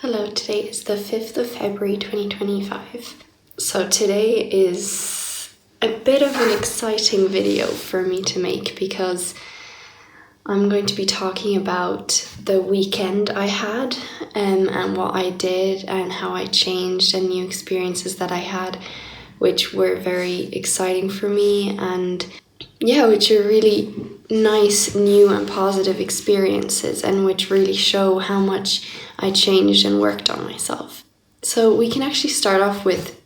Hello, today is the 5th of February 2025. So today is a bit of an exciting video for me to make because I'm going to be talking about the weekend I had and what I did and how I changed and new experiences that I had, which were very exciting for me and which are really nice, new and positive experiences and which really show how much I changed and worked on myself. So we can actually start off with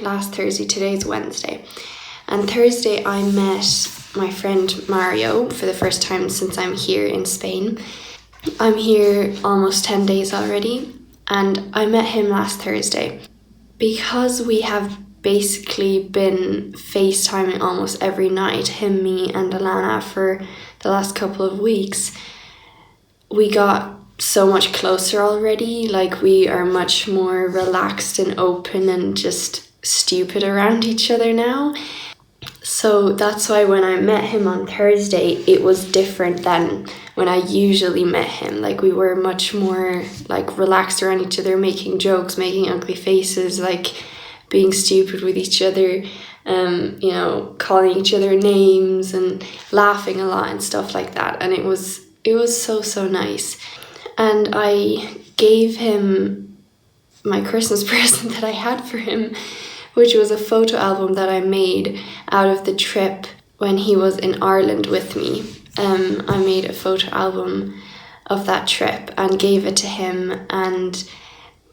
last Thursday, today's Wednesday. And Thursday I met my friend Mario for the first time since I'm here in Spain. I'm here almost 10 days already and I met him last Thursday. Because we have basically been FaceTiming almost every night, him, me and Leona, for the last couple of weeks, we got so much closer already. Like, we are much more relaxed and open and just stupid around each other now. So that's why when I met him on Thursday, it was different than when I usually met him. Like, we were much more like relaxed around each other, making jokes, making ugly faces, like being stupid with each other, calling each other names and laughing a lot and stuff like that. And it was so nice. And I gave him my Christmas present that I had for him, which was a photo album that I made out of the trip when he was in Ireland with me. I made a photo album of that trip and gave it to him, and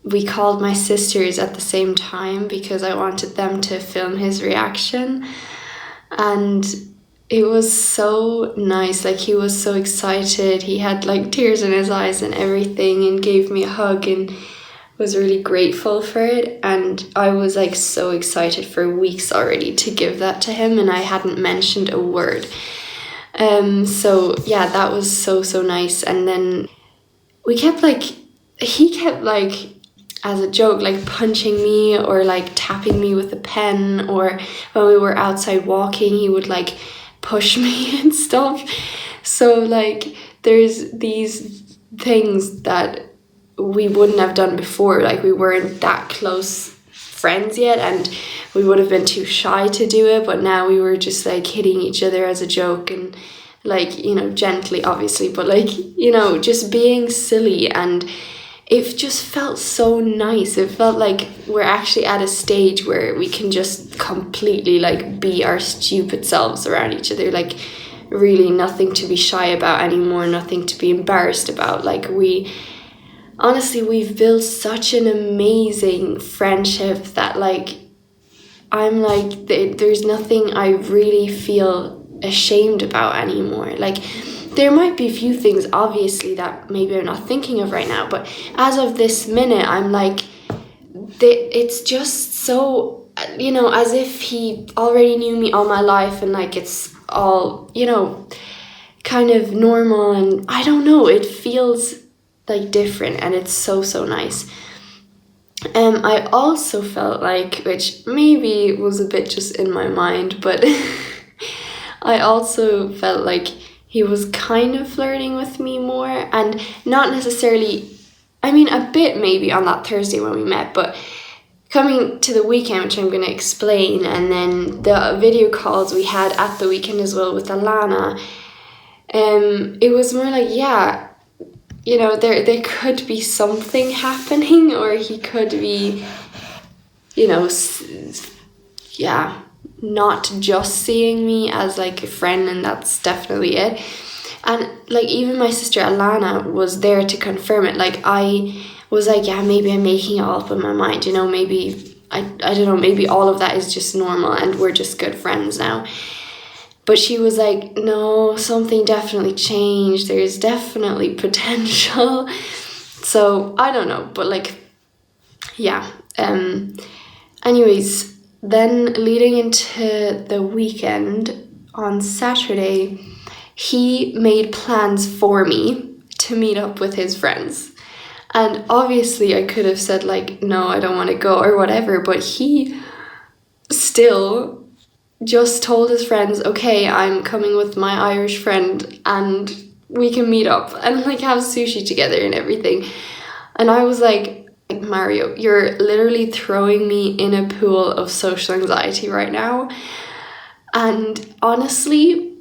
we called my sisters at the same time because I wanted them to film his reaction. And it was so nice. Like, he was so excited. He had like tears in his eyes and everything, and gave me a hug and was really grateful for it. And I was like so excited for weeks already to give that to him, and I hadn't mentioned a word. That was so nice. And then he kept as a joke, like punching me or like tapping me with a pen, or when we were outside walking, he would like push me and stuff. So like there's these things that we wouldn't have done before. Like, we weren't that close friends yet and we would have been too shy to do it, but now we were just like hitting each other as a joke and like, gently obviously, but like, just being silly. And it just felt so nice. It felt like we're actually at a stage where we can just completely like be our stupid selves around each other. Like, really nothing to be shy about anymore, nothing to be embarrassed about. Like, we've built such an amazing friendship that like, I'm like, there's nothing I really feel ashamed about anymore. Like, there might be a few things, obviously, that maybe I'm not thinking of right now, but as of this minute, I'm like, it's just so, as if he already knew me all my life, and like, it's all, kind of normal, and I don't know, it feels like different, and it's so nice. I also felt like, which maybe was a bit just in my mind, but I also felt like he was kind of flirting with me more, and not necessarily, a bit maybe on that Thursday when we met, but coming to the weekend, which I'm going to explain, and then the video calls we had at the weekend as well with Alana, it was more like, there could be something happening, or he could be, not just seeing me as like a friend, and that's definitely it. And like, even my sister Alana was there to confirm it. Like, I was like, maybe I'm making it all up in my mind, maybe I don't know, maybe all of that is just normal and we're just good friends now. But she was like, no, something definitely changed, there's definitely potential. So I don't know, but like, anyways, then leading into the weekend, on Saturday, he made plans for me to meet up with his friends. And obviously I could have said like, no, I don't want to go or whatever, but he still just told his friends, okay, I'm coming with my Irish friend and we can meet up and like have sushi together and everything. And I was like, Mario, you're literally throwing me in a pool of social anxiety right now. And honestly,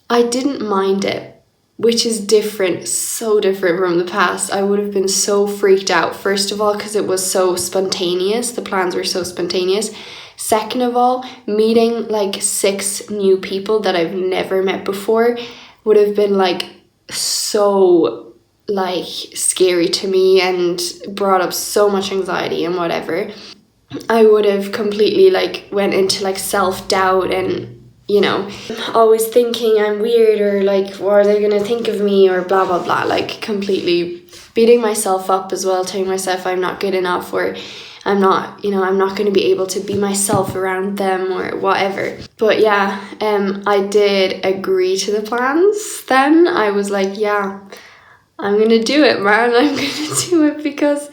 I didn't mind it, which is different, so different from the past. I would have been so freaked out, first of all, because it was so spontaneous. The plans were so spontaneous. Second of all, meeting like 6 new people that I've never met before would have been like so like scary to me and brought up so much anxiety and whatever. I would have completely like went into like self-doubt and, you know, always thinking I'm weird or like what are they gonna think of me or blah blah blah, like completely beating myself up as well, telling myself I'm not good enough or I'm not going to be able to be myself around them or whatever. But yeah, I did agree to the plans then. I was like, yeah, I'm going to do it, man. I'm going to do it because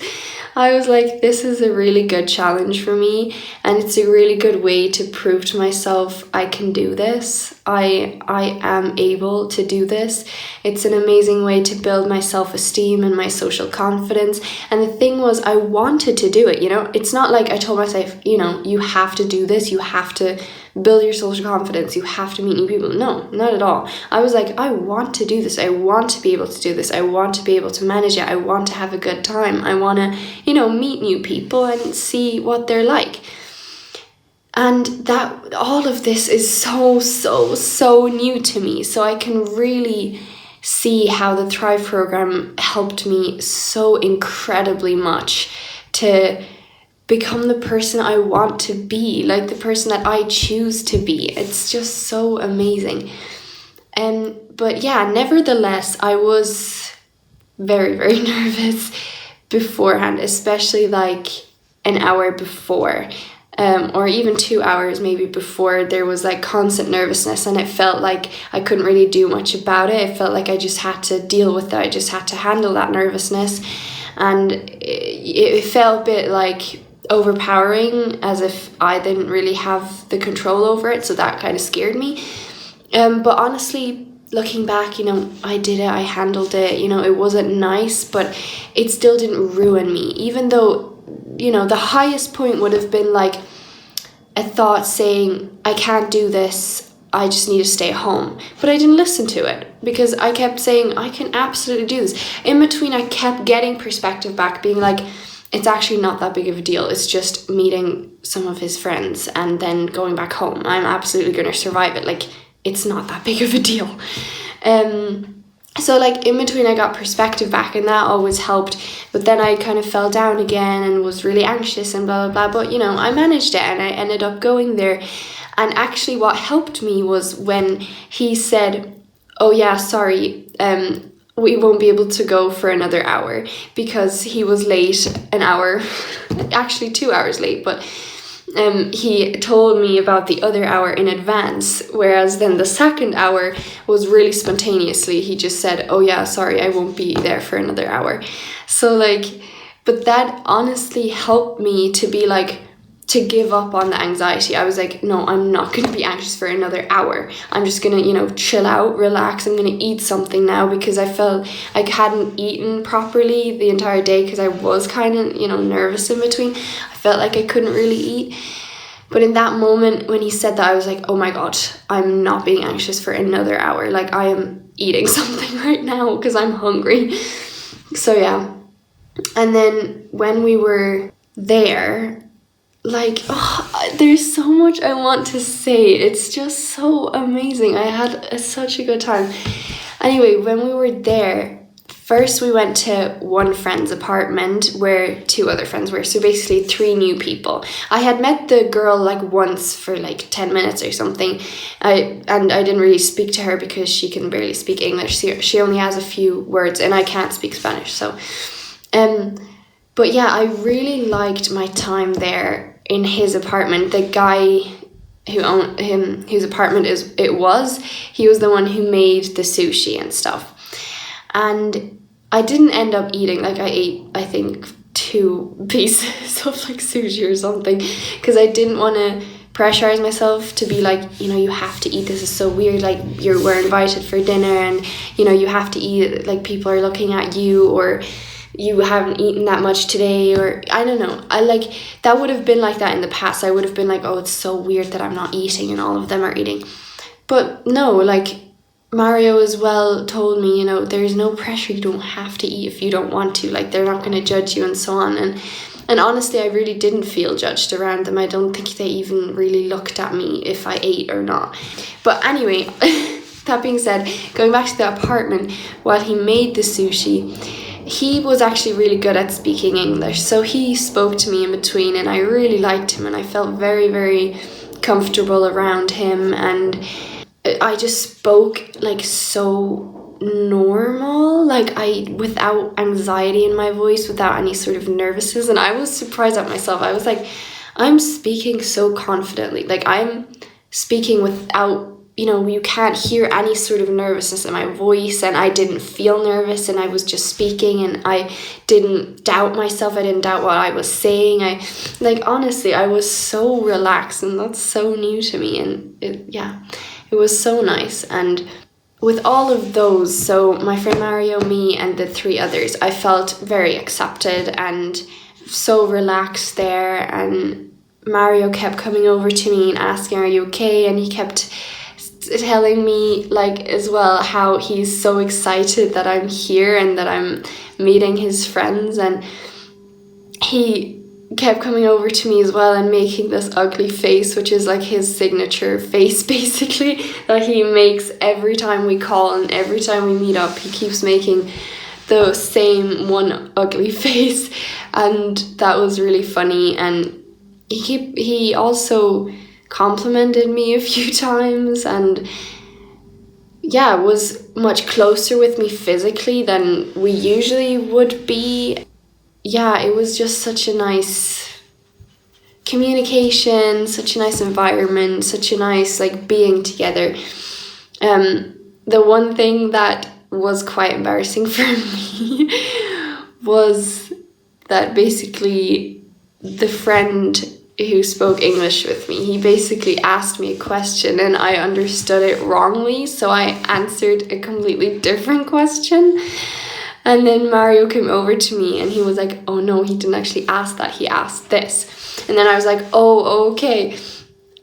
I was like, this is a really good challenge for me and it's a really good way to prove to myself I can do this. I am able to do this. It's an amazing way to build my self-esteem and my social confidence. And the thing was, I wanted to do it, you know? It's not like I told myself, you know, you have to do this, you have to build your social confidence, you have to meet new people. No, not at all. I was like, I want to do this. I want to be able to do this. I want to be able to manage it. I want to have a good time. I want to, you know, meet new people and see what they're like. And that all of this is so new to me. So I can really see how the Thrive program helped me so incredibly much to become the person I want to be, like the person that I choose to be. It's just so amazing. But yeah, nevertheless, I was very, very nervous beforehand, especially like an hour before. Or even 2 hours maybe before, there was like constant nervousness and it felt like I couldn't really do much about it. It felt like I just had to deal with it. I just had to handle that nervousness, and it felt a bit like overpowering, as if I didn't really have the control over it, so that kind of scared me. But honestly, looking back, you know, I did it, I handled it, you know, it wasn't nice, but it still didn't ruin me, even though, you know, the highest point would have been like a thought saying, I can't do this, I just need to stay home. But I didn't listen to it because I kept saying, I can absolutely do this. In between, I kept getting perspective back, being like, it's actually not that big of a deal. It's just meeting some of his friends and then going back home. I'm absolutely going to survive it. Like, it's not that big of a deal. So like in between I got perspective back and that always helped, but then I kind of fell down again and was really anxious and blah blah blah, but you know, I managed it and I ended up going there. And actually what helped me was when he said, oh yeah, sorry, we won't be able to go for another hour, because he was late an hour, actually 2 hours late, but he told me about the other hour in advance, whereas then the second hour was really spontaneously. He just said, oh yeah, sorry, I won't be there for another hour. So like, but that honestly helped me to be like, to give up on the anxiety. I was like, no, I'm not going to be anxious for another hour. I'm just going to, you know, chill out, relax. I'm going to eat something now, because I felt like I hadn't eaten properly the entire day because I was kind of, you know, nervous in between. I felt like I couldn't really eat. But in that moment when he said that, I was like, oh my God, I'm not being anxious for another hour. Like, I am eating something right now because I'm hungry. So yeah. And then when we were there, like, oh, there's so much I want to say. It's just so amazing. I had such a good time. Anyway, when we were there, first we went to one friend's apartment where 2 other friends were. So basically 3 new people. I had met the girl like once for like 10 minutes or something. I didn't really speak to her because she can barely speak English. She only has a few words and I can't speak Spanish. So, but yeah, I really liked my time there in his apartment. The guy who owned him, whose apartment it was, he was the one who made the sushi and stuff. And I didn't end up eating, like I ate, I think, 2 pieces of like sushi or something, because I didn't want to pressurize myself to be like, you know, you have to eat, this is so weird, like we're invited for dinner and, you know, you have to eat it, like people are looking at you, or you haven't eaten that much today, or I don't know. I like, that would have been like that in the past. I would have been like, oh, it's so weird that I'm not eating and all of them are eating. But no, like Mario as well told me, you know, there's no pressure. You don't have to eat if you don't want to. Like, they're not going to judge you and so on. And honestly, I really didn't feel judged around them. I don't think they even really looked at me if I ate or not. But anyway, that being said, going back to the apartment, while he made the sushi, he was actually really good at speaking English. So he spoke to me in between, and I really liked him, and I felt very, very comfortable around him. And I just spoke like so normal, like without anxiety in my voice, without any sort of nervousness. And I was surprised at myself. I was like, I'm speaking so confidently. Like, I'm speaking without, you know, you can't hear any sort of nervousness in my voice, and I didn't feel nervous, and I was just speaking, and I didn't doubt myself. I didn't doubt what I was saying. Honestly, I was so relaxed, and that's so new to me. And it was so nice. And with all of those, so my friend Mario, me, and the 3 others, I felt very accepted and so relaxed there. And Mario kept coming over to me and asking, are you okay? And he kept telling me, like, as well, how he's so excited that I'm here and that I'm meeting his friends. And he kept coming over to me as well and making this ugly face, which is like his signature face basically, that he makes every time we call and every time we meet up. He keeps making the same one ugly face, and that was really funny. And he also complimented me a few times, and was much closer with me physically than we usually would be. It was just such a nice communication, such a nice environment, such a nice like being together. The one thing that was quite embarrassing for me was that basically the friend who spoke English with me, he basically asked me a question and I understood it wrongly, so I answered a completely different question. And then Mario came over to me and he was like, oh no, he didn't actually ask that, he asked this. And then I was like, oh, okay.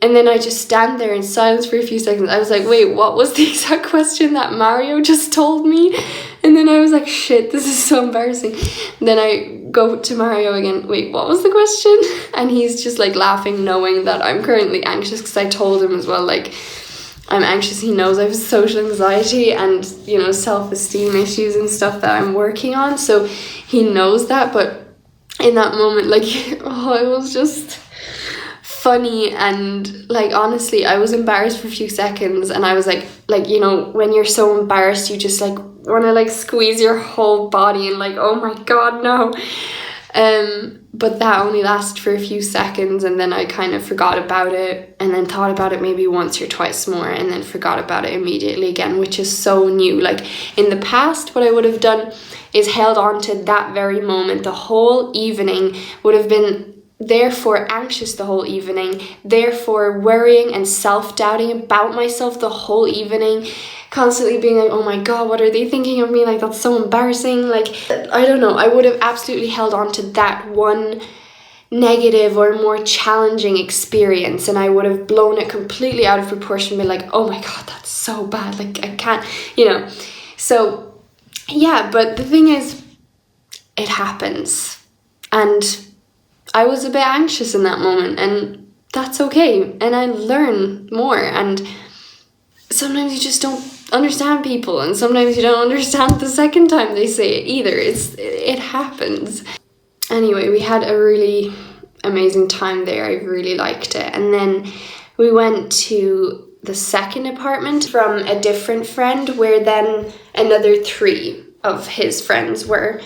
And then I just stand there in silence for a few seconds. I was like, wait, what was the exact question that Mario just told me? And then I was like, shit, this is so embarrassing. And then I go to Mario again, wait, what was the question? And he's just like laughing, knowing that I'm currently anxious, because I told him as well, like, I'm anxious. He knows I have social anxiety and, you know, self-esteem issues and stuff that I'm working on. So he knows that. But in that moment, like, oh, it was just funny. And like, honestly, I was embarrassed for a few seconds, and I was like, you know, when you're so embarrassed, you just like want to like squeeze your whole body and like, oh my God, no. But that only lasted for a few seconds, and then I kind of forgot about it, and then thought about it maybe once or twice more, and then forgot about it immediately again, which is so new. Like, in the past, what I would have done is held on to that very moment the whole evening, would have been therefore anxious the whole evening, therefore worrying and self-doubting about myself the whole evening, constantly being like, oh my God, what are they thinking of me? Like, that's so embarrassing. Like, I don't know, I would have absolutely held on to that one negative or more challenging experience, and I would have blown it completely out of proportion, been like, oh my God, that's so bad, like, I can't, you know. So yeah, but the thing is, it happens, and I was a bit anxious in that moment, and that's okay, and I learn more. And sometimes you just don't understand people, and sometimes you don't understand the second time they say it either. It happens. Anyway, we had a really amazing time there. I really liked it. And then we went to the second apartment from a different friend, where then another 3 of his friends were.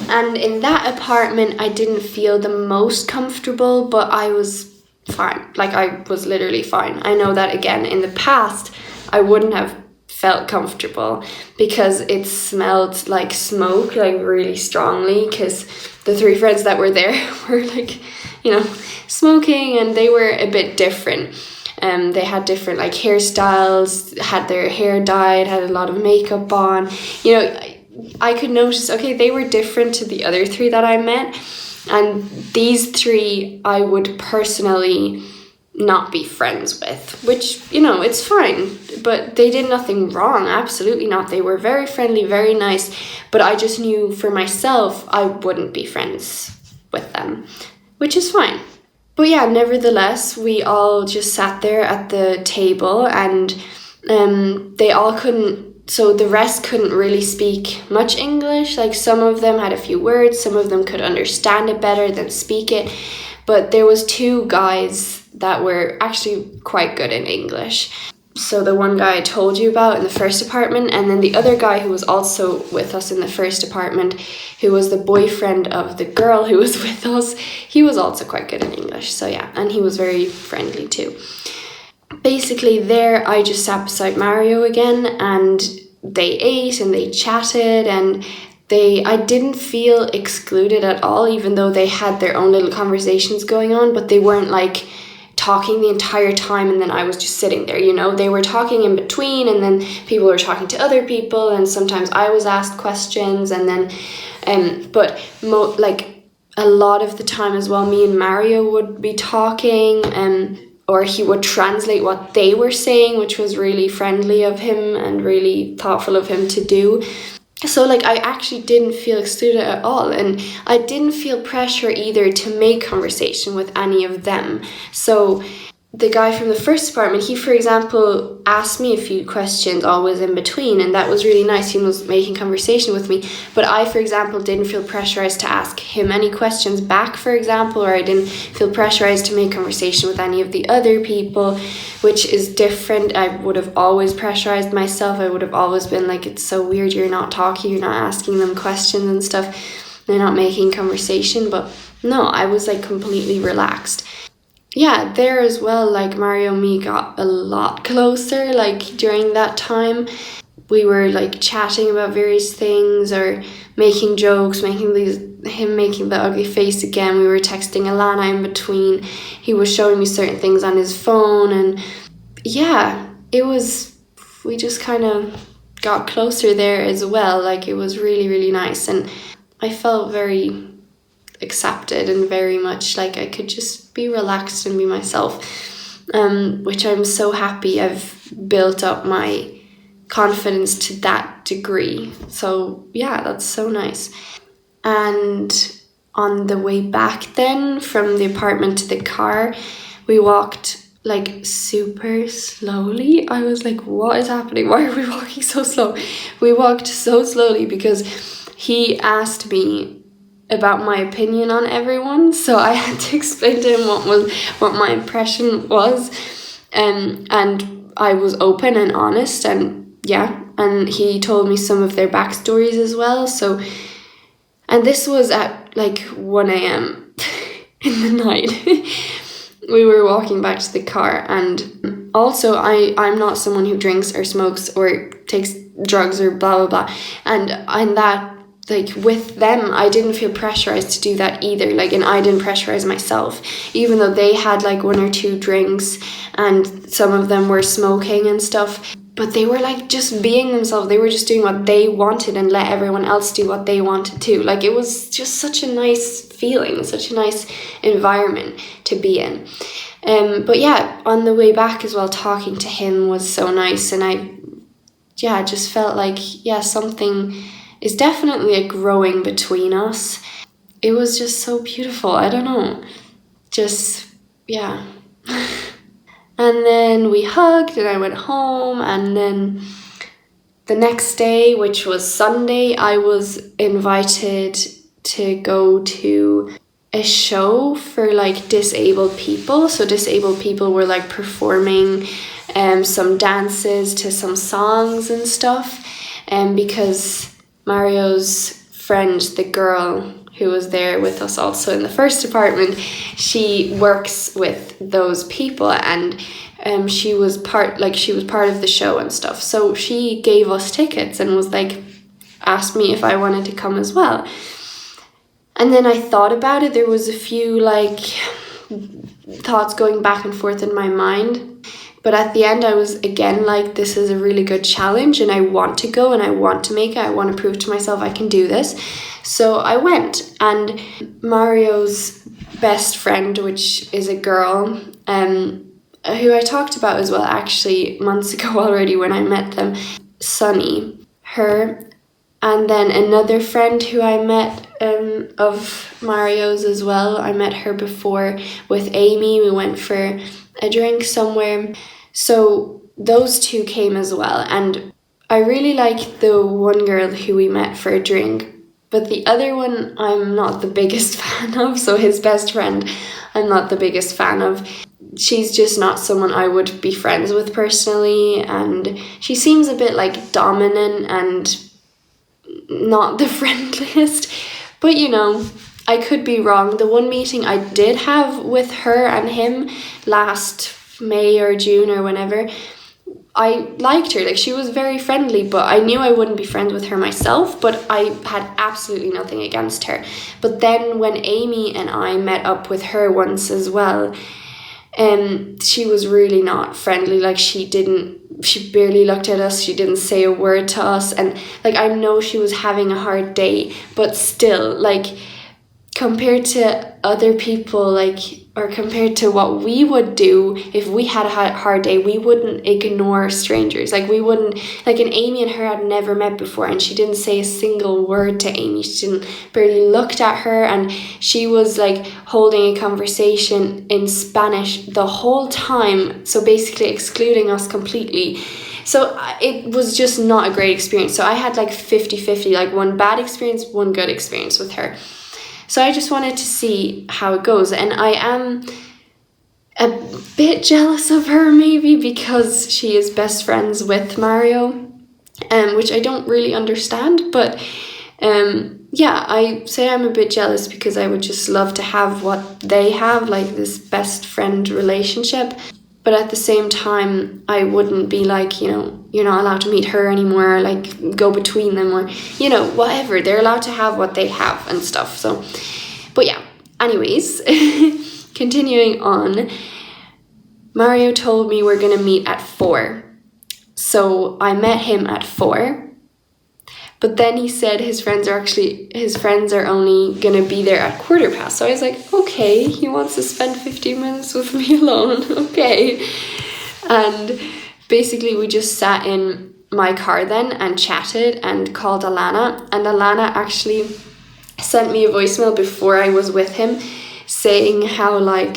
And in that apartment, I didn't feel the most comfortable, but I was fine. Like, I was literally fine. I know that, again, in the past, I wouldn't have felt comfortable because it smelled like smoke, like really strongly, because the 3 friends that were there were like, you know, smoking, and they were a bit different. They had different like hairstyles, had their hair dyed, had a lot of makeup on. You know, I could notice, okay, they were different to the other three that I met, and these three I would personally not be friends with, which, you know, it's fine, but they did nothing wrong, absolutely not. They were very friendly, very nice, but I just knew for myself I wouldn't be friends with them, which is fine. But yeah, nevertheless, we all just sat there at the table, and they all couldn't, so the rest couldn't really speak much English. Like, some of them had a few words, some of them could understand it better than speak it, but there was two guys that were actually quite good in English. So the one guy I told you about in the first apartment, and then the other guy who was also with us in the first apartment, who was the boyfriend of the girl who was with us, he was also quite good in English. So yeah, and he was very friendly too. Basically there I just sat beside Mario again, and they ate and they chatted, and I didn't feel excluded at all, even though they had their own little conversations going on, but they weren't like talking the entire time and then I was just sitting there, you know. They were talking in between, and then people were talking to other people, and sometimes I was asked questions, and then but like a lot of the time as well, me and Mario would be talking, or he would translate what they were saying, which was really friendly of him and really thoughtful of him to do. So like, I actually didn't feel excluded at all, and I didn't feel pressure either to make conversation with any of them. So the guy from the first apartment, he, for example, asked me a few questions always in between, and that was really nice. He was making conversation with me, but I, for example, didn't feel pressurized to ask him any questions back, for example, or I didn't feel pressurized to make conversation with any of the other people, which is different. I would have always pressurized myself. I would have always been like, it's so weird, you're not talking, you're not asking them questions and stuff, they're not making conversation. But no, I was like completely relaxed. Yeah, there as well, like Mario and me got a lot closer, like during that time. We were like chatting about various things or making jokes, him making the ugly face again. We were texting Alana in between. He was showing me certain things on his phone, and yeah, we just kind of got closer there as well. Like, it was really, really nice, and I felt very accepted and very much like I could just be relaxed and be myself, which I'm so happy I've built up my confidence to that degree. So yeah, that's so nice. And on the way back then from the apartment to the car, we walked like super slowly. I was like, what is happening? Why are we walking so slow? We walked so slowly because he asked me about my opinion on everyone, so I had to explain to him what my impression was, and I was open and honest, and yeah, and he told me some of their backstories as well. So, and this was at like 1 a.m. in the night. We were walking back to the car, and also I'm not someone who drinks or smokes or takes drugs or blah blah blah, and that, like, with them, I didn't feel pressurized to do that either. Like, and I didn't pressurize myself, even though they had like 1 or 2 drinks and some of them were smoking and stuff. But they were like just being themselves. They were just doing what they wanted and let everyone else do what they wanted to. Like, it was just such a nice feeling, such a nice environment to be in. But yeah, on the way back as well, talking to him was so nice, and I just felt like, yeah, something is definitely growing between us. It was just so beautiful. I don't know. Just, yeah. And then we hugged and I went home, and then the next day, which was Sunday, I was invited to go to a show for like disabled people. So disabled people were like performing some dances to some songs and stuff, because Mario's friend, the girl who was there with us also in the first apartment, she works with those people, and she was part of the show and stuff. So she gave us tickets and was like, asked me if I wanted to come as well. And then I thought about it. There was a few like thoughts going back and forth in my mind. But at the end, I was again like, this is a really good challenge and I want to go and I want to make it. I want to prove to myself I can do this. So I went, and Mario's best friend, which is a girl, who I talked about as well actually months ago already when I met them, Sunny, her, and then another friend who I met of Mario's as well. I met her before with Amy. We went for a drink somewhere. So those two came as well, and I really like the one girl who we met for a drink, but the other one I'm not the biggest fan of, so his best friend I'm not the biggest fan of. She's just not someone I would be friends with personally, and she seems a bit like dominant and not the friendliest, but you know, I could be wrong. The one meeting I did have with her and him last May or June or whenever, I liked her. Like, she was very friendly, but I knew I wouldn't be friends with her myself, but I had absolutely nothing against her. But then when Amy and I met up with her once as well, she was really not friendly. Like, she barely looked at us, she didn't say a word to us, and like, I know she was having a hard day, but still, like, compared to other people, like, or compared to what we would do if we had a hard day, we wouldn't ignore strangers. Like, we wouldn't, like, and Amy and her had never met before, and she didn't say a single word to Amy. She didn't barely looked at her, and she was like holding a conversation in Spanish the whole time, so basically excluding us completely. So it was just not a great experience. So I had like 50-50, like one bad experience, one good experience with her. So I just wanted to see how it goes. And I am a bit jealous of her, maybe, because she is best friends with Mario, which I don't really understand. But yeah, I say I'm a bit jealous because I would just love to have what they have, like this best friend relationship. But at the same time, I wouldn't be like, you know, you're not allowed to meet her anymore, or like go between them, or, you know, whatever. They're allowed to have what they have and stuff. So, but yeah, anyways, continuing on, Mario told me we're going to meet at 4. So I met him at 4. But then he said his friends are only going to be there at 4:15. So I was like, okay, he wants to spend 15 minutes with me alone. Okay. And basically we just sat in my car then and chatted and called Alana. And Alana actually sent me a voicemail before I was with him saying how like,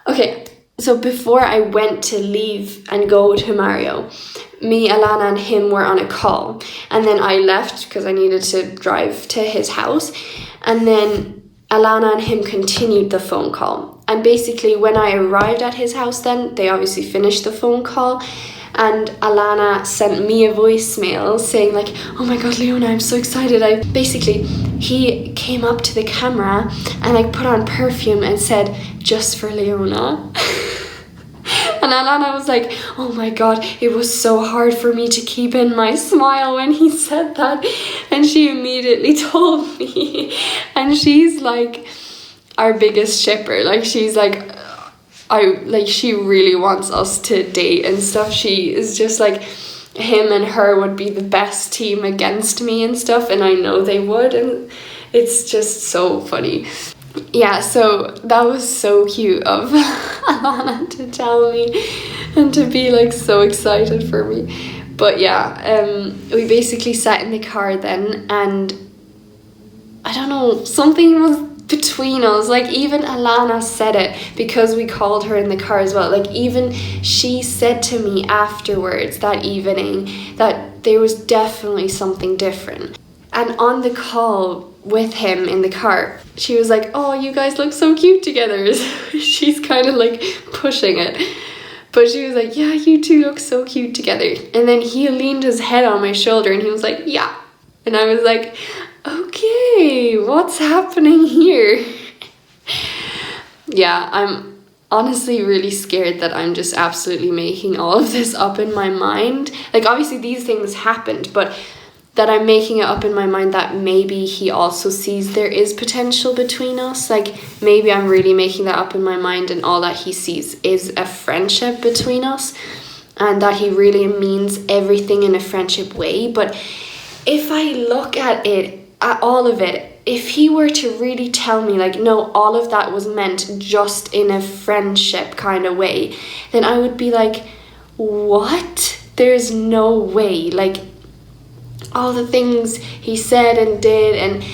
okay, so before I went to leave and go to Mario, me, Alana, and him were on a call, and then I left because I needed to drive to his house, and then Alana and him continued the phone call. And basically when I arrived at his house then, they obviously finished the phone call, and Alana sent me a voicemail saying like, oh my god, Leona, I'm so excited. He came up to the camera and like put on perfume and said, just for Leona. And Alana was like, oh my god, it was so hard for me to keep in my smile when he said that. And she immediately told me. And she's like our biggest shipper. Like, she's like, she really wants us to date and stuff. She is just like, him and her would be the best team against me and stuff. And I know they would. And it's just so funny. Yeah, so that was so cute of Alana to tell me and to be like so excited for me. But yeah, we basically sat in the car then, and I don't know, something was between us. Like, even Alana said it because we called her in the car as well. Like, even she said to me afterwards that evening that there was definitely something different. And on the call with him in the car, she was like, oh, you guys look so cute together. She's kind of like pushing it. But she was like, yeah, you two look so cute together. And then he leaned his head on my shoulder and he was like, yeah. And I was like, okay, what's happening here? Yeah, I'm honestly really scared that I'm just absolutely making all of this up in my mind. Like, obviously these things happened, but that I'm making it up in my mind that maybe he also sees there is potential between us. Like, maybe I'm really making that up in my mind and all that he sees is a friendship between us, and that he really means everything in a friendship way. But if I look at it, at all of it, if he were to really tell me, like, no, all of that was meant just in a friendship kind of way, then I would be like, what? There's no way. Like, all the things he said and did, and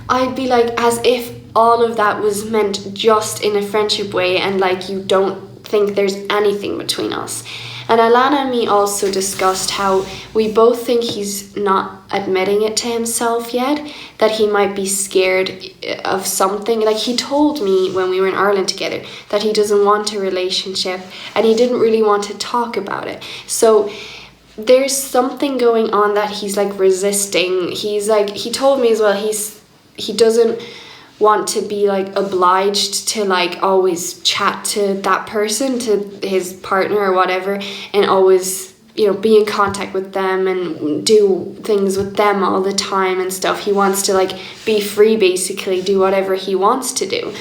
I'd be like, as if all of that was meant just in a friendship way, and like, you don't think there's anything between us. And Alana and me also discussed how we both think he's not admitting it to himself yet, that he might be scared of something. Like, he told me when we were in Ireland together that he doesn't want a relationship, and he didn't really want to talk about it. So there's something going on that he's like resisting. He's like, he told me as well, he doesn't want to be like obliged to like always chat to that person, to his partner or whatever, and always, you know, be in contact with them and do things with them all the time and stuff. He wants to like be free, basically do whatever he wants to do,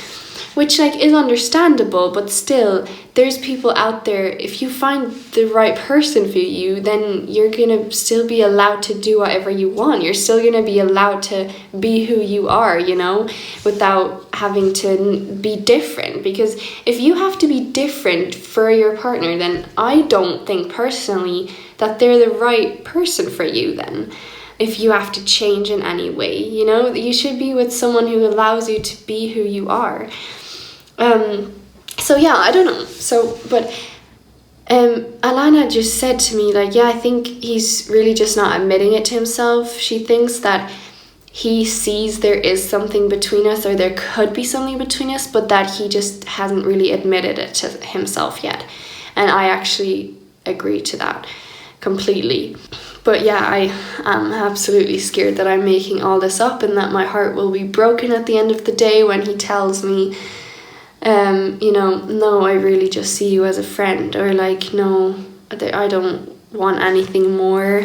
which like is understandable. But still, there's people out there, if you find the right person for you, then you're gonna still be allowed to do whatever you want. You're still gonna be allowed to be who you are, you know, without having to be different. Because if you have to be different for your partner, then I don't think personally that they're the right person for you then. If you have to change in any way, you know, you should be with someone who allows you to be who you are. So yeah, I don't know. So, but Alana just said to me, like, yeah, I think he's really just not admitting it to himself. She thinks that he sees there is something between us, or there could be something between us, but that he just hasn't really admitted it to himself yet. And I actually agree to that completely. But yeah, I am absolutely scared that I'm making all this up, and that my heart will be broken at the end of the day when he tells me, you know, no, I really just see you as a friend, or like, no, I don't want anything more.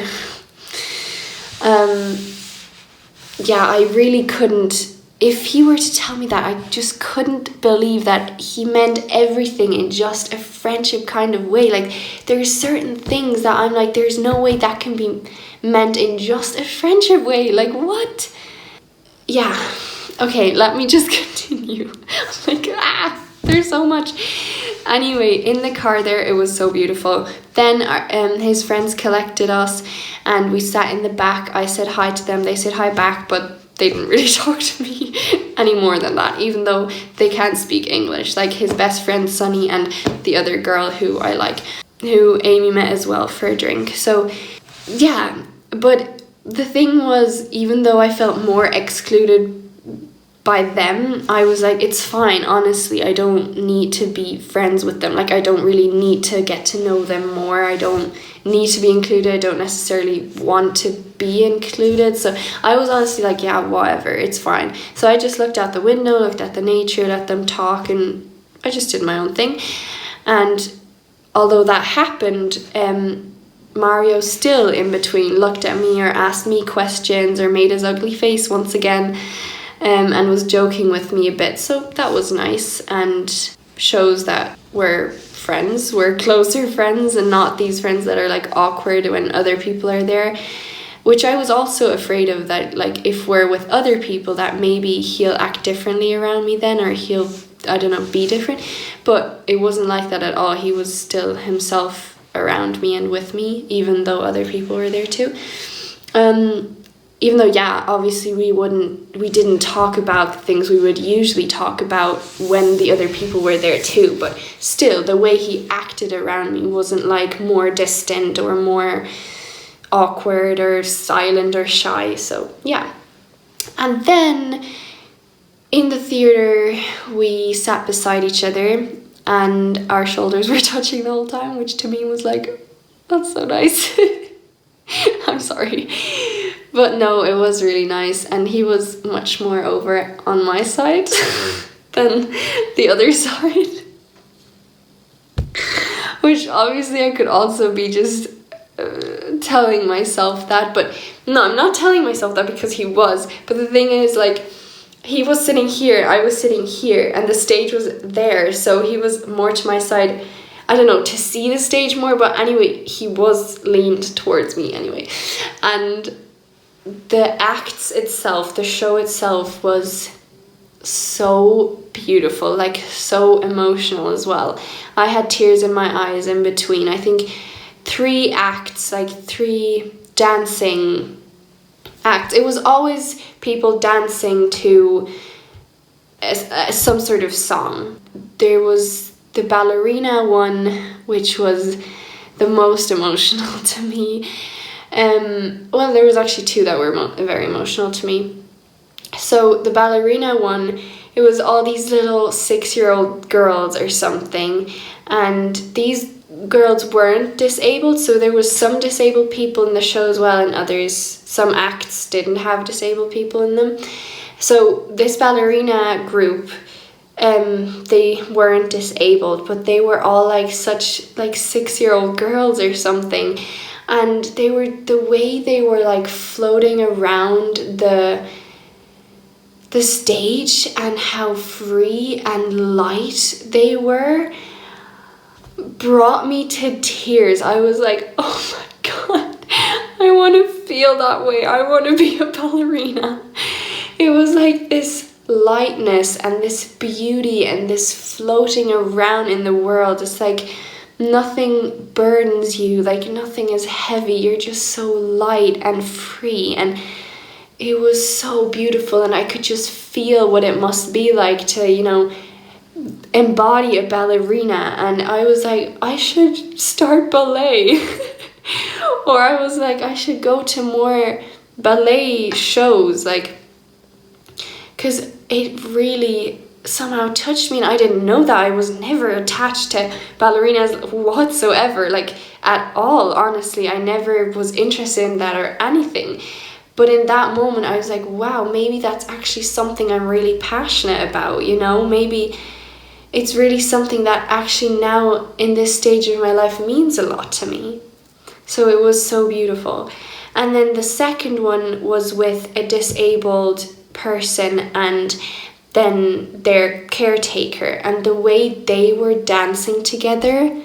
Yeah, I really couldn't, if he were to tell me that, I just couldn't believe that he meant everything in just a friendship kind of way. Like, there's certain things that I'm like, there's no way that can be meant in just a friendship way. Like, what? Yeah. Okay, let me just continue. Like, there's so much. Anyway, in the car there, it was so beautiful. Then his friends collected us, and we sat in the back. I said hi to them, they said hi back, but they didn't really talk to me any more than that, even though they can't speak English. Like, his best friend Sunny and the other girl who I like, who Amy met as well for a drink. So yeah, but the thing was, even though I felt more excluded by them, I was like, it's fine, honestly, I don't need to be friends with them. Like, I don't really need to get to know them more. I don't need to be included. I don't necessarily want to be included. So I was honestly like, yeah, whatever, it's fine. So I just looked out the window, looked at the nature, let them talk, and I just did my own thing. And although that happened, Mario still in between looked at me or asked me questions or made his ugly face once again, and was joking with me a bit. So that was nice, and shows that we're friends, we're closer friends, and not these friends that are like awkward when other people are there, which I was also afraid of, that like if we're with other people that maybe he'll act differently around me then, or he'll, I don't know, be different. But it wasn't like that at all. He was still himself around me and with me, even though other people were there too. Even though, yeah, obviously we didn't talk about the things we would usually talk about when the other people were there too, but still, the way he acted around me wasn't like more distant or more awkward or silent or shy. So yeah. And then in the theater, we sat beside each other, and our shoulders were touching the whole time, which to me was like, that's so nice. I'm sorry. But no, it was really nice, and he was much more over on my side than the other side. Which obviously I could also be just telling myself that, but no, I'm not telling myself that because he was. But the thing is, like, he was sitting here, I was sitting here, and the stage was there, so he was more to my side, I don't know, to see the stage more, but anyway, he was leaned towards me anyway. And the acts itself, the show itself was so beautiful, like so emotional as well. I had tears in my eyes in between. I think 3 acts, like 3 dancing acts. It was always people dancing to some sort of song. There was the ballerina one, which was the most emotional to me. Well, there was actually 2 that were very emotional to me. So the ballerina one, it was all these little 6-year-old girls or something, and these girls weren't disabled, so there was some disabled people in the show as well, and others, some acts didn't have disabled people in them. So this ballerina group, they weren't disabled, but they were all like such like 6-year-old girls or something, and they were, the way they were like floating around the stage and how free and light they were brought me to tears. I was like, oh my god, I want to feel that way. I want to be a ballerina. It was like this lightness and this beauty and this floating around in the world. It's like nothing burdens you, like nothing is heavy. You're just so light and free, and it was so beautiful, and I could just feel what it must be like to, you know, embody a ballerina. And I was like, I should start ballet. Or I was like, I should go to more ballet shows, like, because it really somehow touched me, and I didn't know that. I was never attached to ballerinas whatsoever, like at all, honestly. I never was interested in that or anything. But in that moment, I was like, wow, maybe that's actually something I'm really passionate about, you know? Maybe it's really something that actually now in this stage of my life means a lot to me. So it was so beautiful. And then the second one was with a disabled person and then their caretaker. And the way they were dancing together,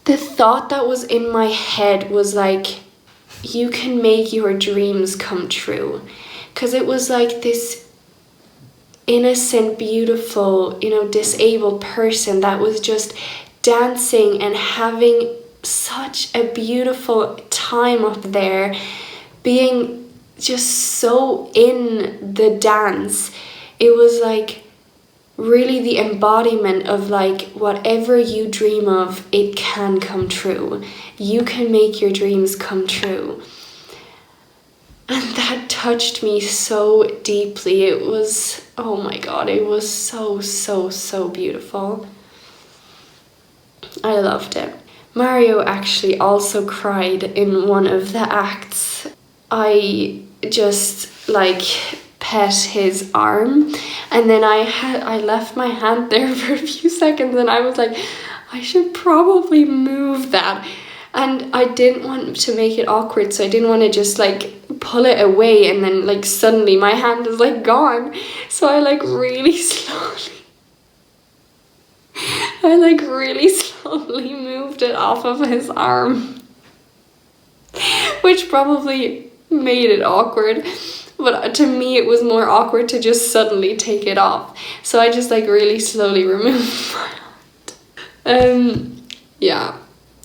the thought that was in my head was like, you can make your dreams come true. Because it was like this innocent, beautiful, you know, disabled person that was just dancing and having such a beautiful time up there, being just so in the dance. It was like really the embodiment of like, whatever you dream of, it can come true. You can make your dreams come true. And that touched me so deeply. It was, oh my god, it was so, so, so beautiful. I loved it. Mario actually also cried in one of the acts. I just like pet his arm, and then I left my hand there for a few seconds, and I was like, I should probably move that. And I didn't want to make it awkward, so I didn't want to just like pull it away and then like suddenly my hand is like gone. So I like really slowly moved it off of his arm, which probably made it awkward. But to me, it was more awkward to just suddenly take it off. So I just like really slowly removed my hand. Yeah.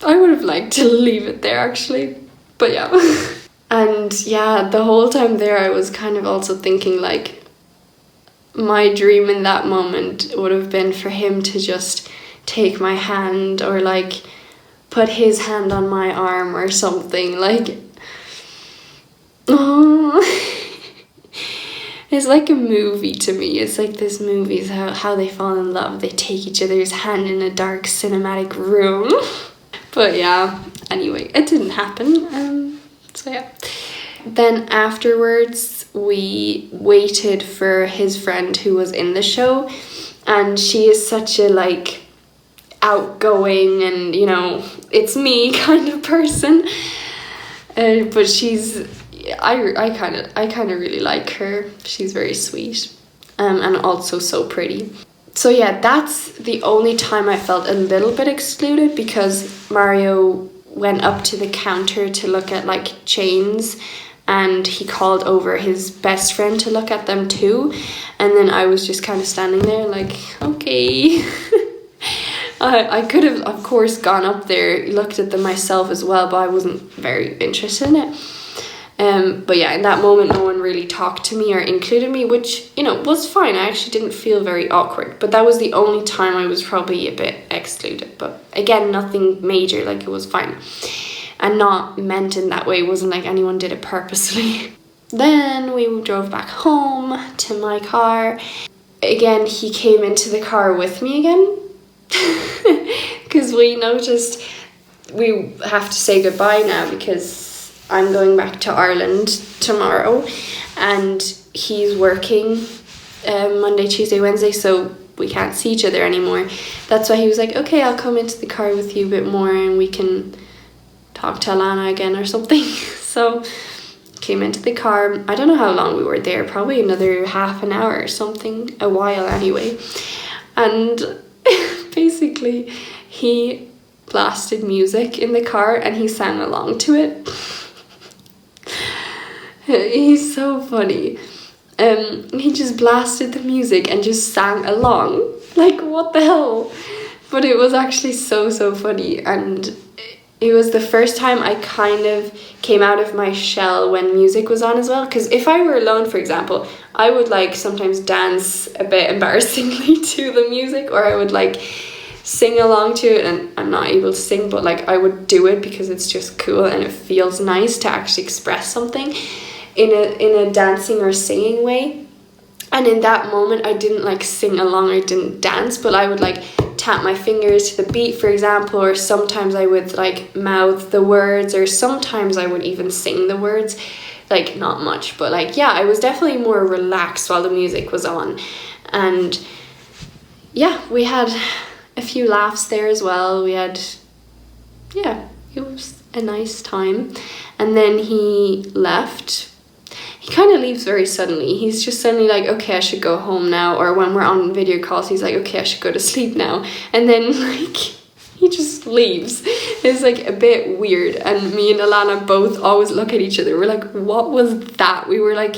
I would have liked to leave it there actually, but yeah. And yeah, the whole time there I was kind of also thinking like, my dream in that moment would have been for him to just take my hand or like put his hand on my arm or something, like, oh. It's like a movie to me. It's like this movie is how they fall in love. They take each other's hand in a dark cinematic room. But yeah, anyway, it didn't happen. So yeah. Then afterwards, we waited for his friend who was in the show, and she is such a like outgoing and, you know, it's me kind of person. But she's, I kind of really like her. She's very sweet, and also so pretty. So yeah, that's the only time I felt a little bit excluded, because Mario went up to the counter to look at like chains, and he called over his best friend to look at them too, and then I was just kind of standing there like, okay. I could have, of course, gone up there, looked at them myself as well, but I wasn't very interested in it. But yeah, in that moment, no one really talked to me or included me, which, you know, was fine. I actually didn't feel very awkward, but that was the only time I was probably a bit excluded. But again, nothing major, like it was fine. And not meant in that way, it wasn't like anyone did it purposely. Then we drove back home to my car. Again, he came into the car with me again, because we noticed we have to say goodbye now, because I'm going back to Ireland tomorrow and he's working Monday, Tuesday, Wednesday, so we can't see each other anymore. That's why he was like, okay, I'll come into the car with you a bit more and we can talk to Alana again or something. So came into the car. I don't know how long we were there, probably another half an hour or something, a while anyway. And basically he blasted music in the car and he sang along to it. He's so funny. He just blasted the music and just sang along. Like, what the hell? But it was actually so funny, and it was the first time I kind of came out of my shell when music was on as well. Because if I were alone, for example, I would like sometimes dance a bit embarrassingly to the music, or I would like sing along to it, and I'm not able to sing, but like I would do it because it's just cool and it feels nice to actually express something in a dancing or singing way. And in that moment I didn't like sing along, I didn't dance, but I would like tap my fingers to the beat, for example, or sometimes I would like mouth the words, or sometimes I would even sing the words, like not much, but like, yeah, I was definitely more relaxed while the music was on. And yeah, we had a few laughs there as well. We had, yeah, it was a nice time. And then he left. He kind of leaves very suddenly. He's just suddenly like, okay, I should go home now. Or when we're on video calls, he's like, okay, I should go to sleep now. And then like he just leaves. It's like a bit weird. And me and Alana both always look at each other. We're like, what was that? We were like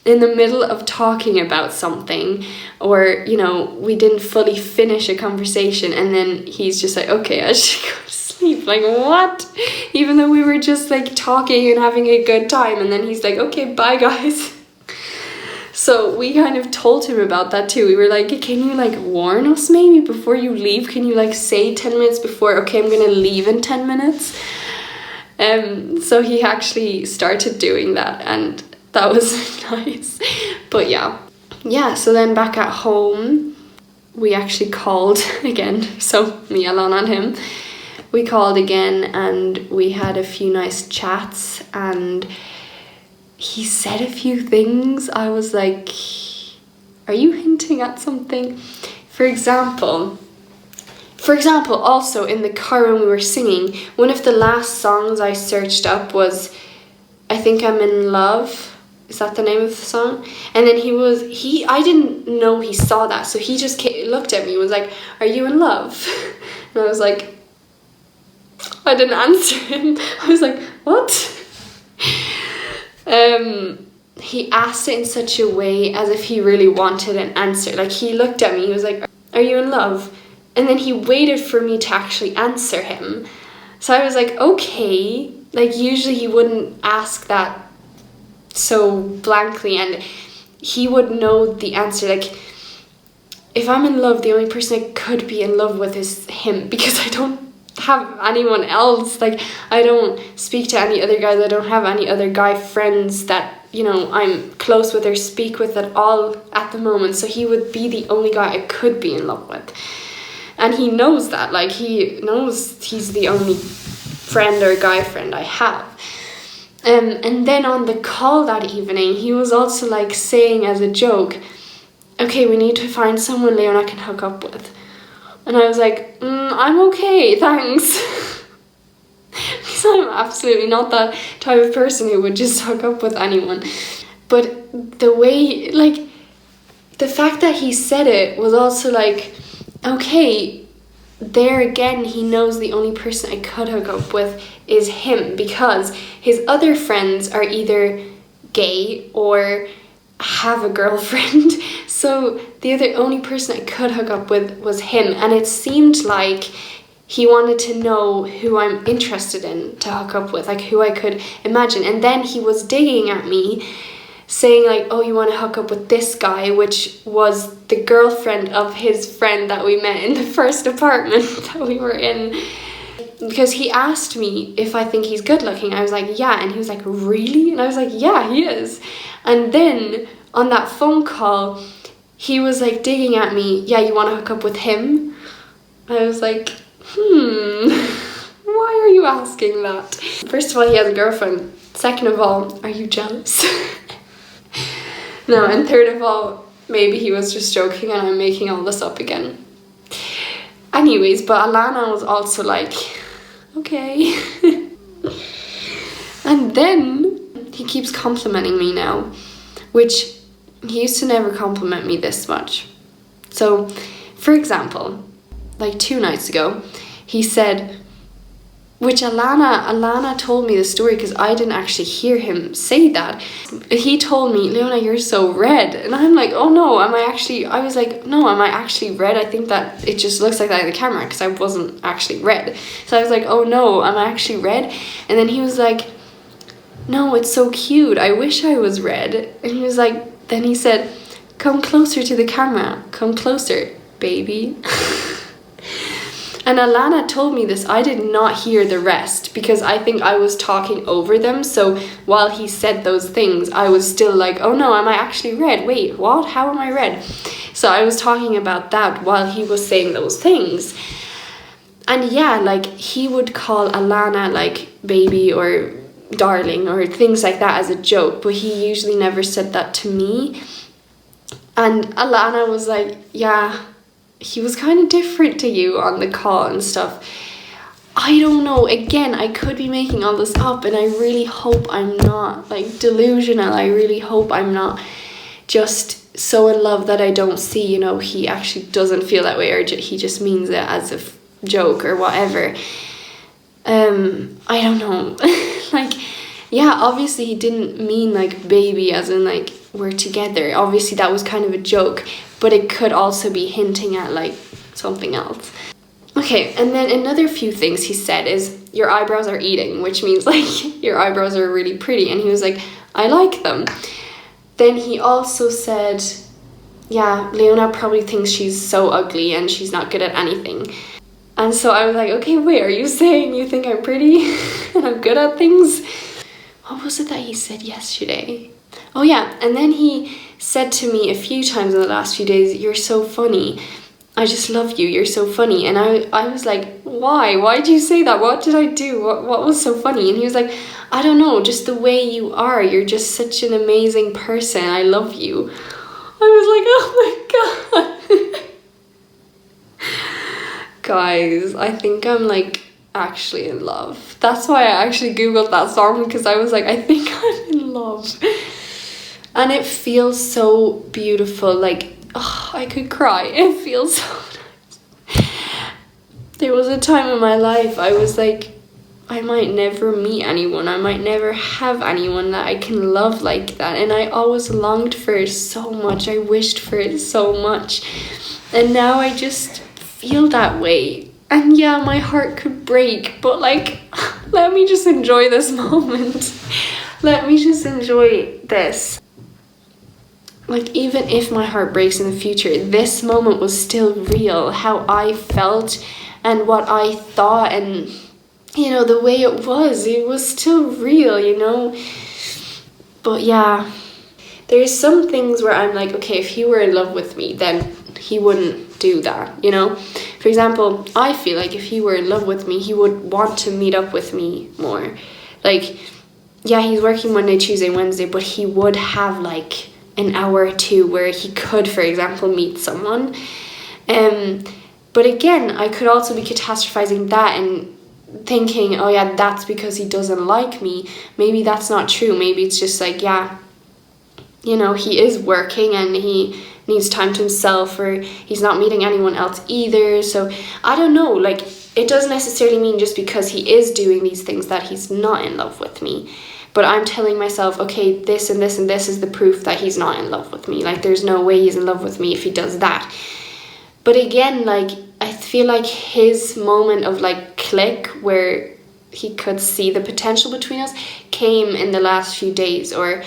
in the middle of talking about something, or, you know, we didn't fully finish a conversation, and then he's just like, okay, I should go to sleep. Like, what? Even though we were just like talking and having a good time, and then he's like, okay, bye guys. So we kind of told him about that too. We were like, can you like warn us maybe before you leave? Can you like say 10 minutes before, okay, I'm gonna leave in 10 minutes? So he actually started doing that, and that was nice. But yeah, so then back at home, we actually called again. So me, Alana, and him, we called again, and we had a few nice chats, and he said a few things. I was like, are you hinting at something? For example, also in the car when we were singing, one of the last songs I searched up was I Think I'm in Love. Is that the name of the song? And then I didn't know he saw that, so he just looked at me and was like, are you in love? And I was like, I didn't answer him. I was like, what? He asked it in such a way as if he really wanted an answer. Like, he looked at me, he was like, are you in love? And then he waited for me to actually answer him. So I was like, okay. Like, usually he wouldn't ask that so blankly, and he would know the answer. Like, if I'm in love, the only person I could be in love with is him, because I don't have anyone else. Like, I don't speak to any other guys. I don't have any other guy friends that, you know, I'm close with or speak with at all at the moment. So he would be the only guy I could be in love with, and he knows that. Like, he knows he's the only friend or guy friend I have. And then on the call that evening, he was also like saying as a joke, okay, we need to find someone Leona can hook up with. And I was like, I'm okay, thanks. Because I'm absolutely not that type of person who would just hook up with anyone. But the way, like, the fact that he said it was also like, okay, there again, he knows the only person I could hook up with is him, because his other friends are either gay or have a girlfriend. So the only person I could hook up with was him, and it seemed like he wanted to know who I'm interested in to hook up with, like who I could imagine. And then he was digging at me, saying like, oh, you want to hook up with this guy, which was the girlfriend of his friend that we met in the first apartment that we were in. Because he asked me if I think he's good looking. I was like, yeah. And he was like, really? And I was like, yeah, he is. And then on that phone call, he was like digging at me, yeah, you want to hook up with him? I was like, why are you asking that? First of all, he has a girlfriend. Second of all, are you jealous? No, and third of all, maybe he was just joking and I'm making all this up again. Anyways, but Alana was also like, okay. And then he keeps complimenting me now, which he used to never compliment me this much. So, for example, like 2 nights ago, he said, which Alana told me the story because I didn't actually hear him say that. He told me, Leona, you're so red. And I'm like, oh no, I was like, no, am I actually red? I think that it just looks like that in the camera because I wasn't actually red. So I was like, oh no, am I actually red? And then he was like, no, it's so cute. I wish I was red. And he was like, then he said, come closer to the camera. Come closer, baby. And Alana told me this. I did not hear the rest because I think I was talking over them. So while he said those things, I was still like, oh no, am I actually red? Wait, what? How am I red? So I was talking about that while he was saying those things. And yeah, like he would call Alana like baby or darling or things like that as a joke, but he usually never said that to me. And Alana was like, yeah, he was kind of different to you on the call and stuff. I don't know. Again, I could be making all this up and I really hope I'm not like delusional. I really hope I'm not just so in love that I don't see, you know, he actually doesn't feel that way or he just means it as a joke or whatever. I don't know. Like, yeah, obviously he didn't mean like baby as in like we're together. Obviously that was kind of a joke, but it could also be hinting at like something else. Okay, and then another few things he said is your eyebrows are eating, which means like your eyebrows are really pretty. And he was like, I like them. Then he also said, yeah, Leona probably thinks she's so ugly and she's not good at anything. And so I was like, okay, wait, are you saying you think I'm pretty and I'm good at things? What was it that he said yesterday? Oh yeah, and then he said to me a few times in the last few days, you're so funny. I just love you, you're so funny. And I was like, why? Why did you say that? What did I do? What was so funny? And he was like, I don't know, just the way you are. You're just such an amazing person. I love you. I was like, oh my God. Guys, I think I'm like actually in love. That's why I actually googled that song, because I was like, I think I'm in love. And it feels so beautiful. Like, oh, I could cry. It feels so nice. There was a time in my life I was like, I might never meet anyone. I might never have anyone that I can love like that. And I always longed for it so much. I wished for it so much. And now I just feel that way. And yeah, my heart could break, but like, let me just enjoy this moment. Let me just enjoy this. Like, even if my heart breaks in the future, this moment was still real. How I felt and what I thought and, you know, the way it was still real, you know. But yeah, there's some things where I'm like, okay, if he were in love with me, then he wouldn't do that, you know. For example, I feel like if he were in love with me, he would want to meet up with me more. Like, yeah, he's working Monday, Tuesday, Wednesday, but he would have like an hour or two where he could, for example, meet someone. But again, I could also be catastrophizing that and thinking, oh yeah, that's because he doesn't like me. Maybe that's not true. Maybe it's just like, yeah, you know, he is working and he needs time to himself, or he's not meeting anyone else either. So I don't know, like, it doesn't necessarily mean just because he is doing these things that he's not in love with me. But I'm telling myself, okay, this and this and this is the proof that he's not in love with me. Like, there's no way he's in love with me if he does that. But again, like, I feel like his moment of like click where he could see the potential between us came in the last few days, or